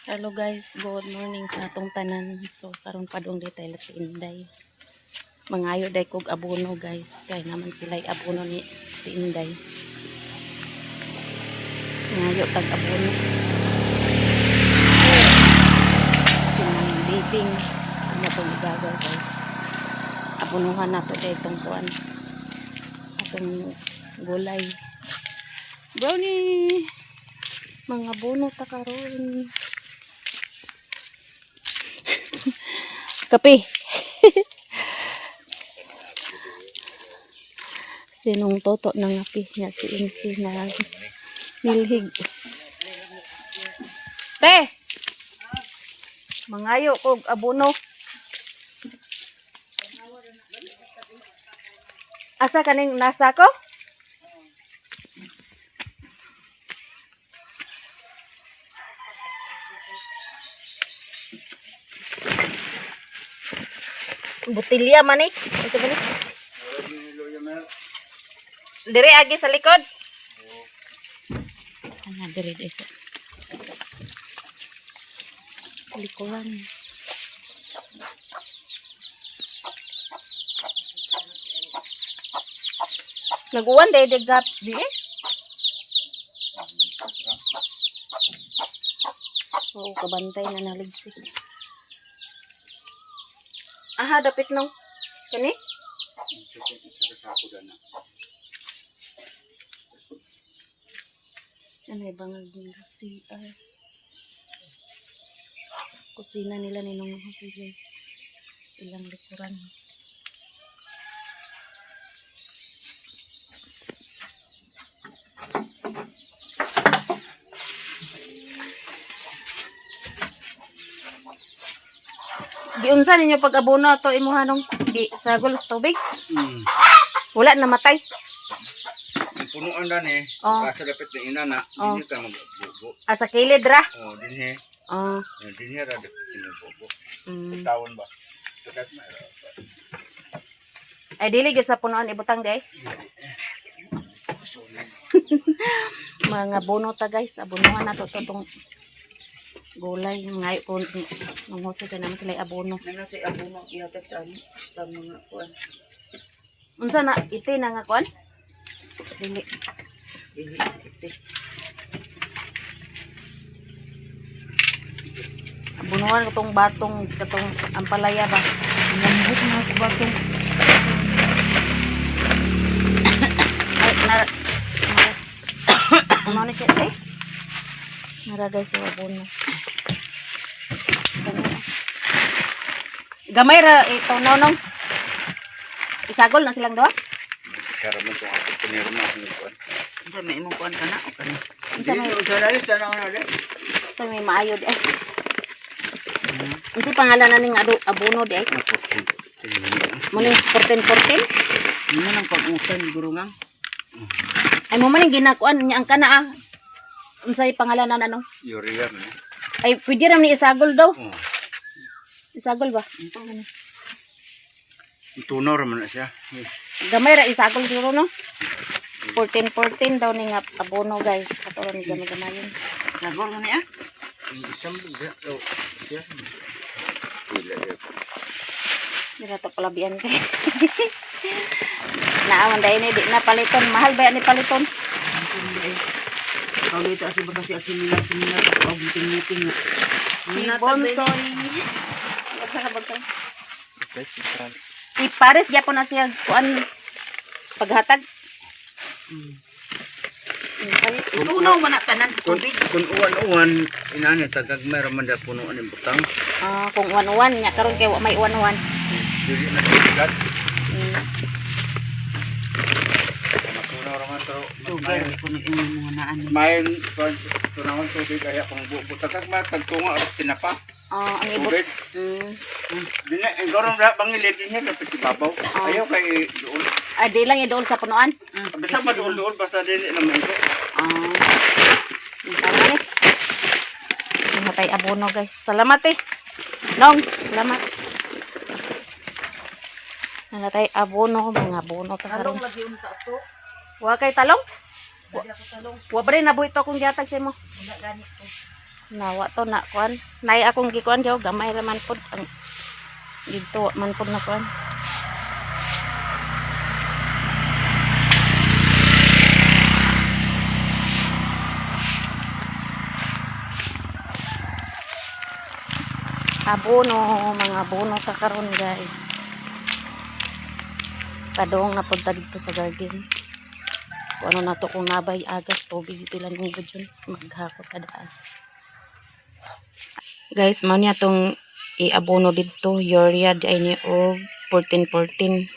Hello guys, good morning sa atong tanan. So karon pa dong detail Inday. Mangayo day kog abono guys. Kay naman sila abono ni Inday. Mangayo tag abono. Sinang living ano tong igagaw guys. Abonuhan nato day itong kuan. Atong gulay. Brownie. Mga abono ta karon. Kape. Sinong toto ng api niya si Insi na nilhig. Te! Mangayo kog abono. Asa kaning nasa ko? Butilya man eh. Ito balik. Dire agi sa likod. Ana dire sa likuran. Naguwan day degat di eh. Oh, kabantay na naligsik. Aha, dapit nung. Kani? Ano yung bangag nila? CR. Kusina nila ni Nung Jose guys. Ilang likuran. Giunsa ninyo pag abono to imuhanong di sagol sa tubig? Wala namatay. Punuan dan eh. Oh. Asa dapat na inana. Oh. Dinhi ka magbubo. Asa kilid ra. Oh, dinhi. Oh. Dinhi ra dapat sinububo. Mm. Tawon ba? Tagat na. Ay dili gyud sa punuan ibutang di ay. Mga bono ta guys, abonohan na to tong gulay ngayo ko nung Jose kay naman sila abono. Nana si abono ihatag sa ano? Sa mga kuan. Unsa na ite na nga kuan? Dili. Dili ite. Abonohan ko tong batong katong ampalaya ba. Nambuk na ko batong. Ay na ano ni siya eh? Nara guys sa abono. Gamay ra ito nonong. Isagol na silang duha? Sara mo to ako pinero na ako kuan. Unsa may imong kuan kana o kana? Unsa may Dili tanong na dili. sa may maayo di ay. Unsa pangalan na ning abono di ay? Muni 14-14? Ano nang pag-utan gurungang? Ay mo man ning ginakuan niya ang kana ah. Unsay pangalan na ano? Urea na. Ay pwede ra ni isagol daw. Oh. Isagol ba? Tunaw ra man na siya. Gamay ra isagol siguro no. 14-14 daw ning abono guys. Katulad ni gamay-gamayon. Sagol na niya? Isang biga daw siya. Pila ya. Dira to palabian kay. Naaman dai ni di na paliton. Mahal ba ni paliton? Kau dito asi ba kasi seminar o meeting. Ni bonsoy. Bagsa. Okay, sentral. Ipares gyapon na siya kuan paghatag. Tunaw man na tanan sa Kung tubig. uwan-uwan, inani tagag meron man da punuan ng butang. Ah, kung uwan-uwan nya karon kay wa may uwan-uwan. Dili na tigat. Punaw ra man to. Sugar ko na imong mga naan. Main tunawan tubig kaya kung butagag matagtunga aras tinapa. Ah, ang ibot. Tubig. Dili ang gorong ra bangilid niya dapat si babaw. Ayaw kay doon. Ay di lang idol sa punuan. Basta maduol-duol basta dili na maiko. Ah. Tama ni. Matay abono guys. Salamat eh. Nong, salamat. Natay abono, mga abono ka karon. Talong lagi un sa ato. Wa kay talong? Dali ako talong. Wa ba rin nabuhito akong gihatag sa imo? Wala gani ko. Nawa to na kuan. Nay akong gikuan daw gamay ra man pod ang dito man pod na kuan. Abono, mga abono ta karon guys. Padong na punta dito sa garden. Kung ano na to kung nabay agas tubig pila ng budyon maghakot ta daan. Guys, mo niya tong iabono dito urea di ay ni og 14-14.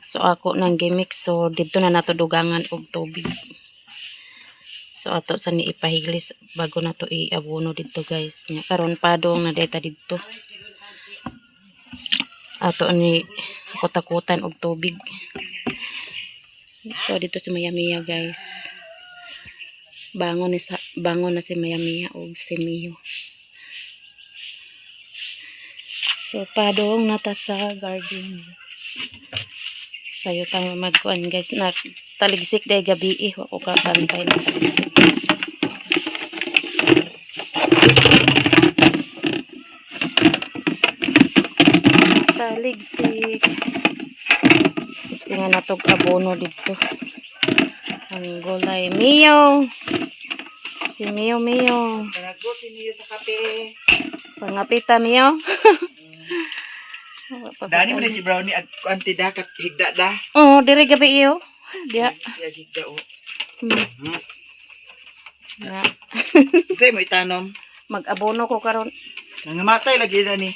So ako nang gimix so dito na nato dugangan og tubig. So ato sa ni ipahilis bago na to iabono dito guys. Nya karon padong na deta dito. Ato ni kotakutan og tubig. Dito si Maya Mia guys. Bangon na si Maya Mia og si Mio. So padong nata sa garden. Sayo tang magkuan guys na taligsik day gabi wa ko ka bantay na taligsik. Taligsik. Istingan natog abono dito. Ang gulay Mio. Si Mio. Panagot si Mio sa kape. Pangapita Mio. Dani mo na si Brownie at kuanti da kat higda da. Oh, dire gabi iyo. Dia. Siya higda o. Na Say mo itanom. mag-abono ko karon. Nangamatay lagi na ni.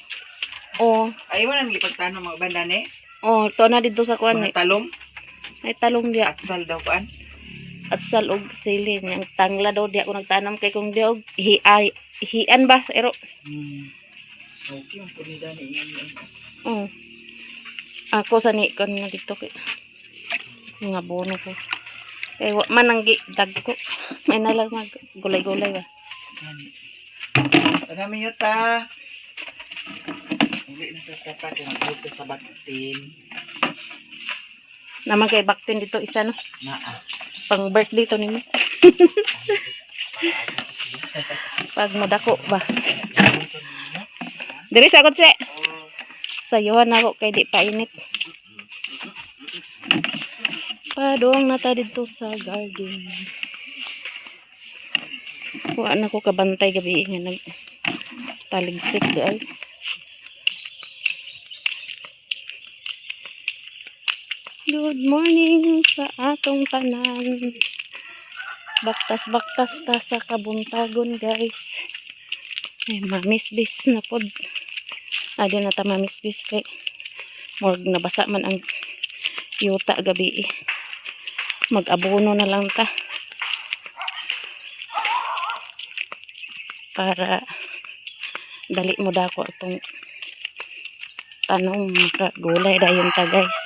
Oh, Ay mo na nagipagtanom mga banda ni. oh, to na dito sa kuan ni. Mga talong. Ay talong dia. Atsal daw kuan. At sal og sili yang tangla daw di ako nagtanam kay kung di og hian ba ero. Okay, ang punida ni ingan. Ako sa ni kon na dito kay nga bono ko. Kay wa man ang dagko. May nalang mag gulay-gulay ba. Taga minyo ta. Uli na sa tata kung magbuto sa baktin. Naman kay baktin dito isa no. Naa. Pang birthday to nimo. Pag madako ba. Diri sa akot se. Sayuhan ako kay di painit. Padong nata dito sa garden. Kuha na ko kabantay gabi nga nag taligsik dai. Good morning sa atong tanan. Baktas-baktas ta sa kabuntagon guys. Ay mamisbis na pod. Adi na ta mamisbis kay morg nabasa man ang yuta gabi. Mag-abono na lang ta. Para dali mo dako itong tanong makagulay dayon ta guys.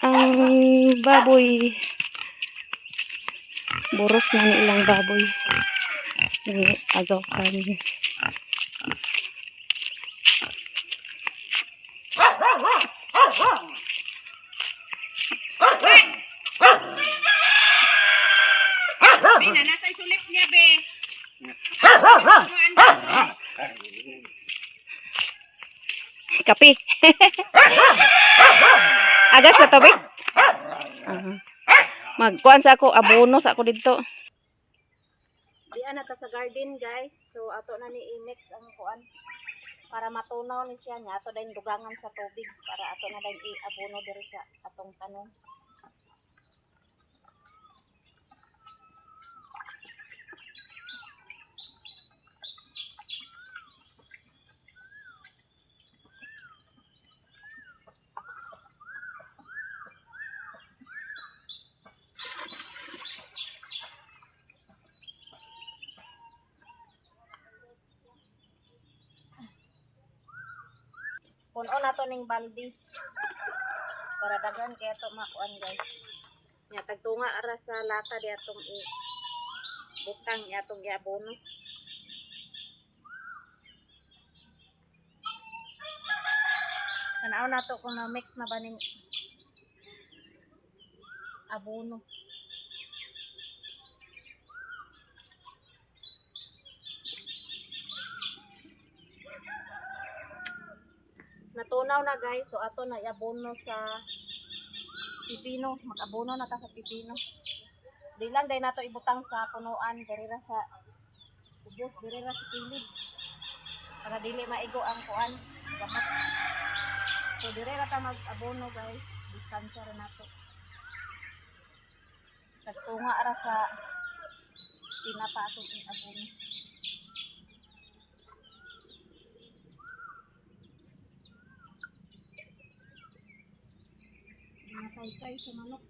Ang baboy buros na ni ilang baboy ni agaw kami. Bina, nasa isulip niya, be. Kape. Agas sa tubig. Magkuan sa ako abono sa ako dito. Diyan na ta sa garden guys. So ato na ni i-mix ang kuan para matunaw ni siya nya ato dayon dugangan sa tubig para ato na dayon i-abono diri sa atong tanom. Puno na to ning baldi para daghan kay ato makuan guys. Nya tagtunga ara sa lata di atong butang ni atong giabono. Tanaw na to kung na mix na ba ning abono. Natunaw na guys, so ato na iabono sa pipino. Mag-abono na ta sa pipino. Di lang dahil nato ibutang sa punuan, dirira sa ubos, dirira sa kilid. Para dili maigo ang kuan. Gamot. So dirira ta mag-abono guys. Distansya rin nato. Tagtunga ra sa tinapa atong iabono. Natay-tay sa manok.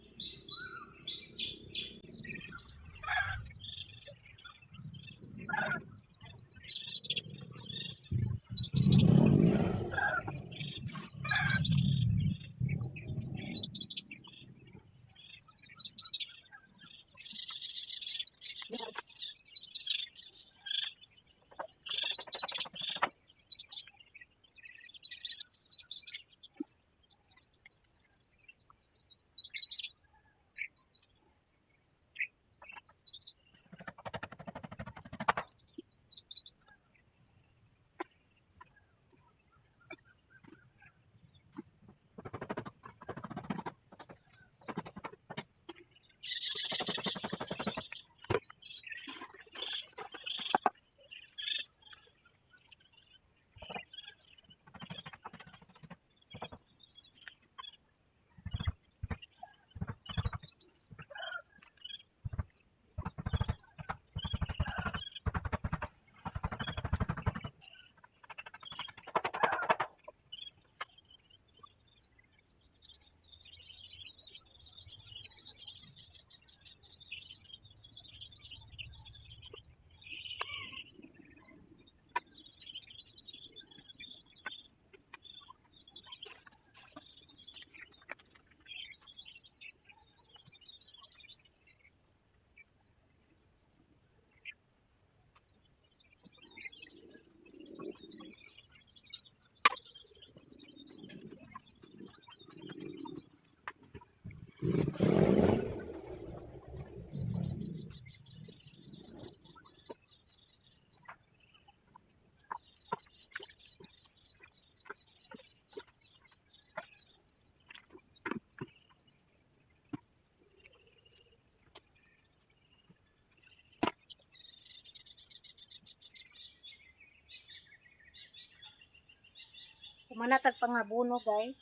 Manatag pangabono guys.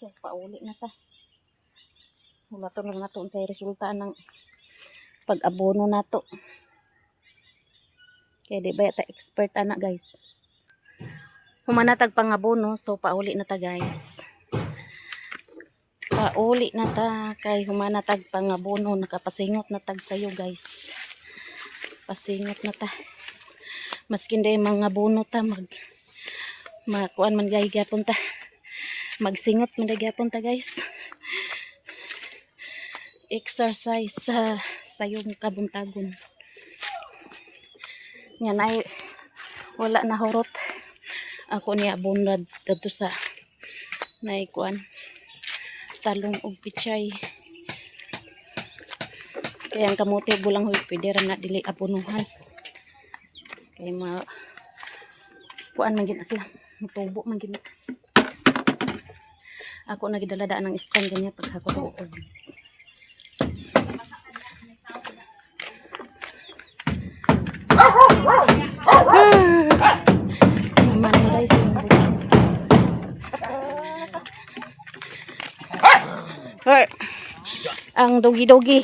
So pauli na ta. Wala to na nato unsay resulta ng pag-abono nato. Kaya di ba ta expert ana guys. Humanatag pangabono, so pauli na ta guys. Pauli na ta kay humanatag pangabono, nakapasingot na tag sayo guys. Pasingot na ta. Maskin day mga bono ta makuan man gay gyapon ta. Magsingot man gyapon ta guys. Exercise sa sayong kabuntagon. Yan ay wala na horot. Ako niya bunad dito sa naikuan talong og pichay. Kaya ang kamote bulang huy pwede ra na dili apunuhan. Kaya kuan man gid sila. Mutubo man gid. Ako na gidaladaan ng stand ganyan pag ako tuod. Naman na guys. Hoy. Ang dogi-dogi.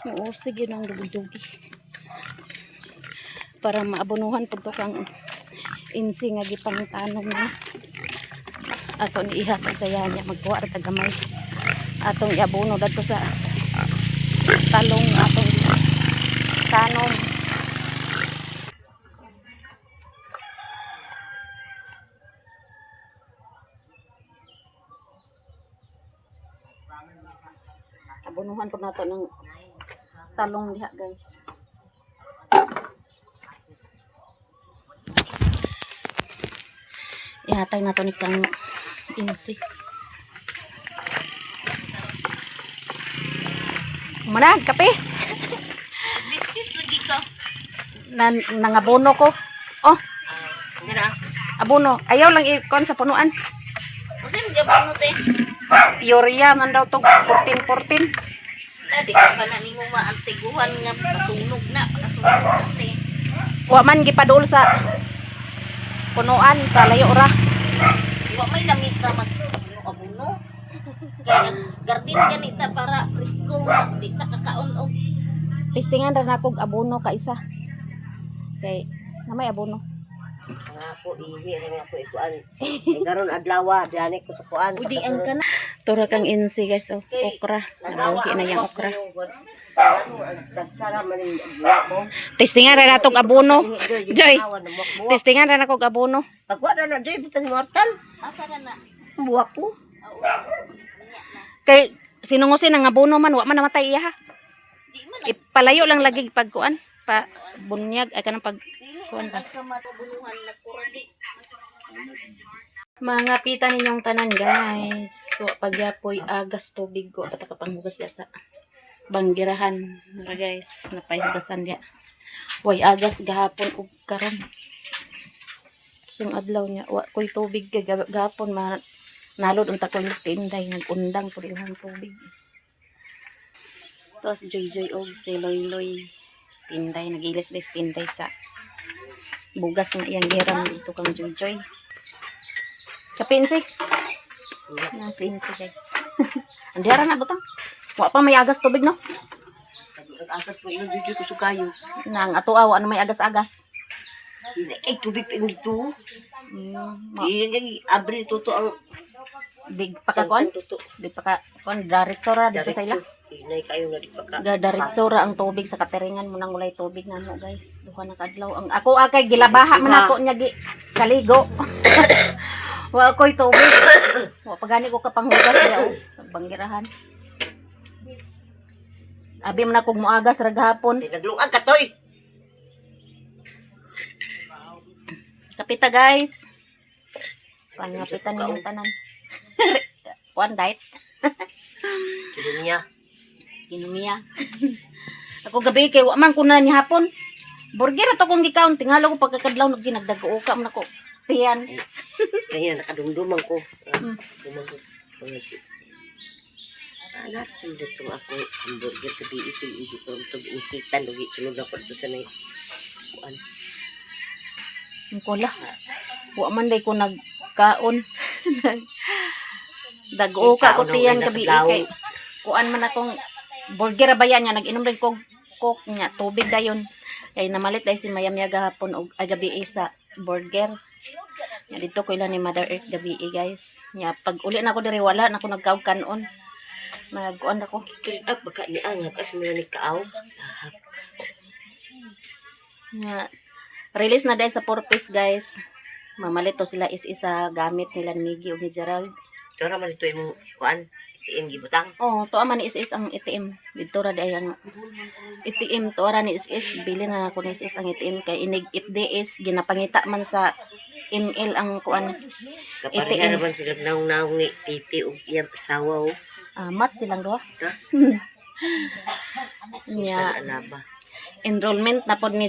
Oo, sige nang dogi-dogi. Para maabunuhan pud to kang insi nga gipangtanom na ato ni iha pagsaya niya magkuha ra tagamay atong iabono dadto sa talong atong tanom. Abonuhan pud nato ng talong diha guys. Ihatag nato ni kang insi. Muna, kape. Bis-bis lagi ka. Nangabono ko. Oh, Gara. abono. Ayaw lang ikon sa punuan. Kasi hindi ako ano te. Urea man daw to 14-14. Di ka pa na ni mo maantiguhan nga pasunog na. Pakasunog na te. Wa man gipadul sa punuan sa layo ra. Wa may lamig na mag-abuno. Kaya garden ganita para presko nga. Di ka kakaon og Testingan ra nakog abono ka isa. Kay na may abono. Nga po, ihi rin ako ikuan. Garon adlaw, diani ko sa kuan. udi ang kana. Tura kang insi guys, oh, okra. Nauhi na yung okra. Dagsara man yung buwa mo. Testingan ra natog abono. Joy, Buwa. testingan ra nakog abono. Pagwa na Joy, bitan mortal. Asa na na. Buwa ko. Kay sinungusin ang abono man, wa man namatay iya ha. Di man Ipalayo lang lagi pagkuan, pa bunyag ay kanang pag kuan ba. ka matubunuhan na kuradi. Mga pita ninyong tanan guys. So pagyapoy agas tubig ko at kapanghugas dia sa banggirahan na guys, napayhugasan dia. Way agas gahapon ug karon. Sing adlaw niya wa koy tubig kay gahapon nalod unta koy tinday nagundang pud ilang tubig. Tos joy og si Loy tinday nagilis-lis tinday sa bugas nga iyang giram dito kang joy. Kapinsi. Nasi insi guys. Andira na butang. Wa pa may agas tubig no. Agas po yung dito ko sukayo. Nang ato awa na may agas-agas. Ay, tubig pa yung dito. Ma- Hindi, abri tuto ang Dig pakakon. tuto. Dig pakakon diretso ra dito sa ila. Inay kayo na di pa ka. Diretso ra ang tubig sa kateringan mo nang walay tubig namo guys. Duha na kadlaw. Ang ako akay gilabaha man ako nya gi kaligo. Wa ko'y tubig. Wa pagani ko kapanghugas dia o banggirahan. Abi man akong moagas ra gahapon. Naglungag ka, Toy. Kapita guys. Pangapitan niyo tanan. One diet. Kilo niya. Kinumiya. Ako gabi kay wa man ko na ni hapon. Burger ato kong gikaon tingala ko pagkakadlaw nag ginagdag-o ka man ako. Tiyan. Kaya nakadumduman ko. Hmm. Dumang ko. Anak, hindi ko ako hamburger kasi ito ko ito ikitan lagi tulog ako dito sa may kuan. Ang kola. Wa man day ko nagkaon. Dag-o ka ko tiyan gabi kay kuan man akong burger bayan niya nag-inom rin kog coke niya tubig dayon. Kay namalit day si Mayamya gahapon og gabi sa burger. Nya dito ko ila ni Mother Earth gabi guys. Nya pag uli na ako diri wala na ako nagkaog kanon. Nagkuan ako. Kaya baka ni angak as mo ni kaaw. Nya release na dahil sa 4-piece guys. Mamalit to sila is-isa gamit nila ni Miggy o ni Gerald. Tora man ito yung kuan. Itiin gibutang. Oh, to man is ang ATM. Dito ra day ang ATM to ra ni is bili na ako ni is ang ATM kay inig if is ginapangita man sa ML ang kuan. Kapareha naman sila naong ni titi o iyang asawa o. Mat silang duha. Ha? Nya Saan alaba? enrollment na pod ni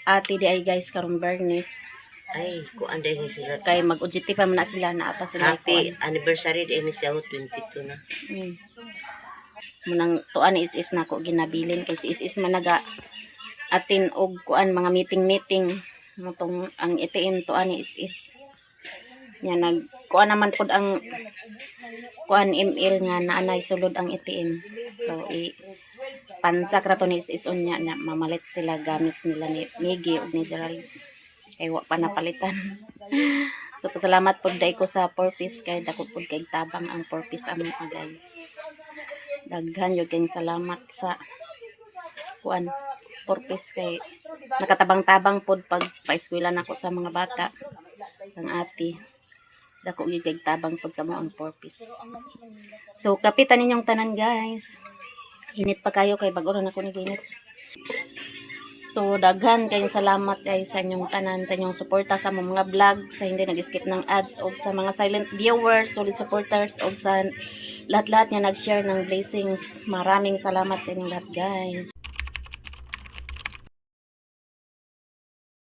ate di ay guys karong Bernice. Ay, kuan din sila. Kay mag-UGT pa man na sila na apa sila Happy anniversary din siya 22 na. Munang tuan ni is na ko ginabilin kay si is man naga atin og kuan mga meeting motong ang ATM tuan ni is nya nag kuan naman pod ang kuan email nga naanay sulod ang ATM so pansak ra to ni is unya na mamalit sila gamit nila ni Miggy ug ni Gerald kay wa pa napalitan. So pasalamat pod day ko sa 4-piece kay dako pod kay tabang ang 4-piece amin guys. Daghan yo kay salamat sa kuan 4-piece kay nakatabang-tabang pod pag paeskwela nako sa mga bata ang ate dako gyud kay tabang pod sa mo ang 4-piece. So kapitan ninyong tanan guys. Init pa kayo kay bag-o na ko ni ginit. So daghan kayong salamat guys sa inyong tanan, sa inyong suporta sa mga vlog, sa hindi nag-skip ng ads o sa mga silent viewers, solid supporters o sa lahat-lahat nga nag-share ng blessings. Maraming salamat sa inyong lahat, guys.